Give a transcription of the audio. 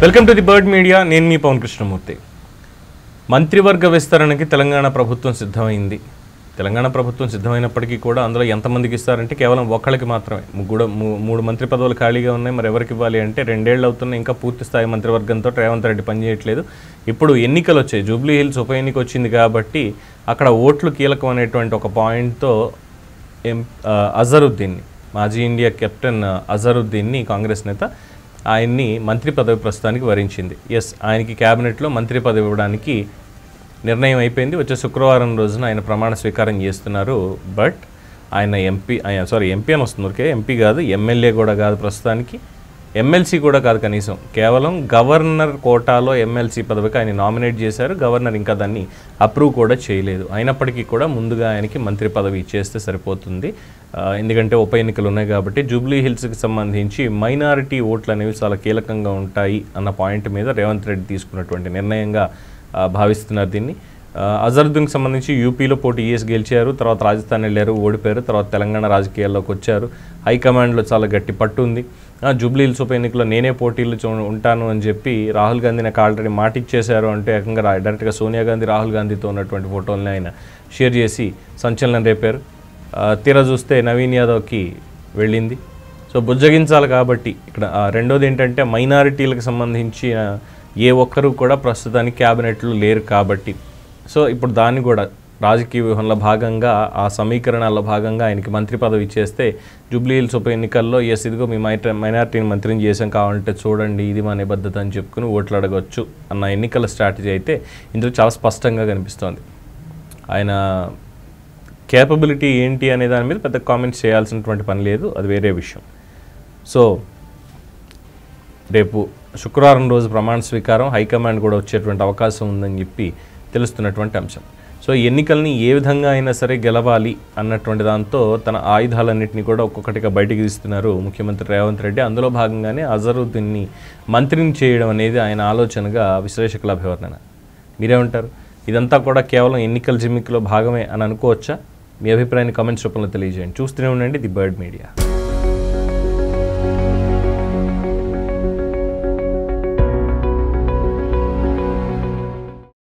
Welcome to the bird media. నేను మీ పవన్ కృష్ణమూర్తి. మంత్రివర్గ విస్తరణకి తెలంగాణ ప్రభుత్వం సిద్ధమైంది. తెలంగాణ ప్రభుత్వం సిద్ధమైనప్పటికీ కూడా అందులో ఎంతమందికి ఇస్తారంటే కేవలం ఒక్కళ్ళకి మాత్రమే. మూడు మంత్రి పదవులు ఖాళీగా ఉన్నాయి. మరి ఎవరికి ఇవ్వాలి అంటే 2 ఏళ్ళు అవుతున్నాయి, ఇంకా పూర్తి స్థాయి మంత్రివర్గంతో రేవంత్ రెడ్డి పనిచేయట్లేదు. ఇప్పుడు ఎన్నికలు వచ్చాయి, జూబ్లీ హిల్స్ ఉప ఎన్నిక వచ్చింది కాబట్టి అక్కడ ఓట్లు కీలకం అనేటువంటి ఒక పాయింట్తో అజరుద్దీన్ని, మాజీ ఇండియా కెప్టెన్ అజరుద్దీన్ని, కాంగ్రెస్ నేత, ఆయన్ని మంత్రి పదవి ప్రస్తుతానికి వరించింది. ఆయనకి క్యాబినెట్లో మంత్రి పదవి ఇవ్వడానికి నిర్ణయం అయిపోయింది. వచ్చే శుక్రవారం రోజున ఆయన ప్రమాణ స్వీకారం చేస్తున్నారు. బట్ ఆయన ఎంపీ అని వస్తుంది. ఓకే, ఎంపీ కాదు, ఎమ్మెల్యే కూడా కాదు, ప్రస్తుతానికి ఎమ్మెల్సీ కూడా కాదు. కనీసం కేవలం గవర్నర్ కోటాలో ఎమ్మెల్సీ పదవికి ఆయన నామినేట్ చేశారు. గవర్నర్ ఇంకా దాన్ని అప్రూవ్ కూడా చేయలేదు. అయినప్పటికీ కూడా ముందుగా ఆయనకి మంత్రి పదవి ఇచ్చేస్తే సరిపోతుంది. ఎందుకంటే ఉప ఎన్నికలు ఉన్నాయి కాబట్టి జూబ్లీ హిల్స్కి సంబంధించి మైనారిటీ ఓట్లు అనేవి చాలా కీలకంగా ఉంటాయి అన్న పాయింట్ మీద రేవంత్ రెడ్డి తీసుకున్నటువంటి నిర్ణయంగా భావిస్తున్నారు దీన్ని. అజరుద్దీన్కి సంబంధించి యూపీలో పోటీ చేసి గెలిచారు, తర్వాత రాజస్థాన్ వెళ్ళారు, ఓడిపోయారు, తర్వాత తెలంగాణ రాజకీయాల్లోకి వచ్చారు. హైకమాండ్లో చాలా గట్టి పట్టు ఉంది. జూబ్లీ హిల్స్ ఉప ఎన్నికలో నేనే పోటీలు ఉంటాను అని చెప్పి రాహుల్ గాంధీ నాకు ఆల్రెడీ మాట ఇచ్చేశారు అంటే ఏకంగా డైరెక్ట్గా సోనియా గాంధీ, రాహుల్ గాంధీతో ఉన్నటువంటి ఫోటోలని ఆయన షేర్ చేసి సంచలనం రేపారు. తీరా చూస్తే నవీన్ యాదవ్కి వెళ్ళింది. సో బుజ్జగించాలి కాబట్టి ఇక్కడ. రెండోది ఏంటంటే మైనారిటీలకు సంబంధించి ఏ ఒక్కరూ కూడా ప్రస్తుతానికి క్యాబినెట్లు లేరు కాబట్టి, సో ఇప్పుడు దాన్ని కూడా రాజకీయ వ్యూహంలో భాగంగా, ఆ సమీకరణాల్లో భాగంగా ఆయనకి మంత్రి పదవి ఇచ్చేస్తే జూబ్లీ హిల్స్ ఉప ఎన్నికల్లో ఇదిగో మీ మైనారిటీని మంత్రిని చేసాం, కావాలంటే చూడండి, ఇది మా నిబద్ధత అని చెప్పుకుని ఓట్లు అడగవచ్చు అన్న ఎన్నికల స్ట్రాటజీ అయితే ఇందులో చాలా స్పష్టంగా కనిపిస్తోంది. ఆయన కేపబిలిటీ ఏంటి అనే దాని మీద పెద్ద కామెంట్స్ చేయాల్సినటువంటి పని లేదు, అది వేరే విషయం. సో రేపు శుక్రవారం రోజు ప్రమాణ స్వీకారం, హైకమాండ్ కూడా వచ్చేటువంటి అవకాశం ఉందని చెప్పి తెలుస్తున్నటువంటి అంశం. సో ఎన్నికల్ని ఏ విధంగా అయినా సరే గెలవాలి అన్నటువంటి దాంతో తన ఆయుధాలన్నింటినీ కూడా ఒక్కొక్కటిగా బయటికి తీస్తున్నారు ముఖ్యమంత్రి రేవంత్ రెడ్డి. అందులో భాగంగానే అజరుద్దీన్ని మంత్రిని చేయడం అనేది ఆయన ఆలోచనగా విశ్లేషకుల అభివర్ణన. మీరేమంటారు? ఇదంతా కూడా కేవలం ఎన్నికల జిమ్మిక్లో భాగమే అని అనుకోవచ్చా? మీ అభిప్రాయాన్ని కామెంట్స్ రూపంలో తెలియజేయండి. చూస్తూనే ఉండండి ది బర్డ్ మీడియా.